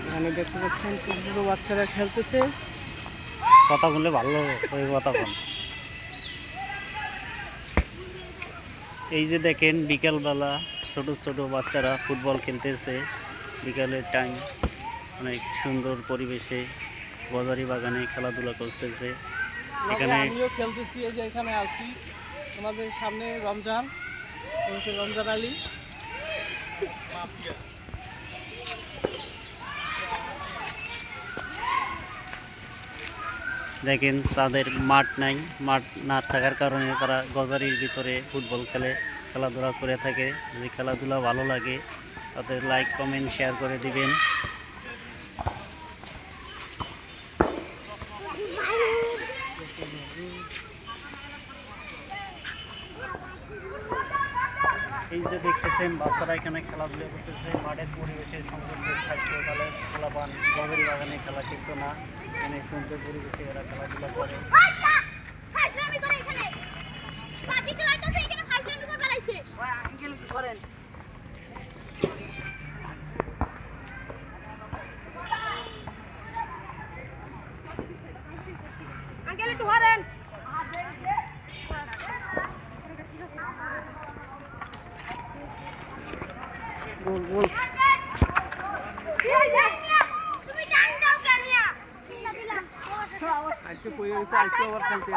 এখানে দেখতে পাচ্ছেন ছোট ছোট বাচ্চারা খেলতেছে। কথা বললে ভালো ওই কথা বল। এই যে দেখেন বিকালবেলা ছোট ছোট বাচ্চারা ফুটবল খেলতেছে, বিকালের টাইম, অনেক সুন্দর পরিবেশে গজারি বাগানে খেলাধুলা করতেছে। এখানে আমিও খেলতেছি, এই যে এখানে আছি। আমাদের সামনে রমজান, রমজান আলী। দেখেন তাদের মাঠ নাই, মাঠ না থাকার কারণে তারা গজারির ভিতরে ফুটবল খেলে, খেলাধুলা করে থাকে। যদি খেলাধুলা ভালো লাগে তাদের লাইক কমেন্ট শেয়ার করে দিবেন। এই যে দেখতেছেন বাচ্চারা এখানে খেলাধুলা করতেছে, মাঠের পরিবেশের সৌন্দর্য থাকতো তাহলে খেলাবান গজারি বাগানে খেলা কিন্তু না, এখানে সুন্দর পরিবেশে এরা খেলাধুলা করে। বল বল। আজকে পড়ে গেছে, আজকে আবার খেলতে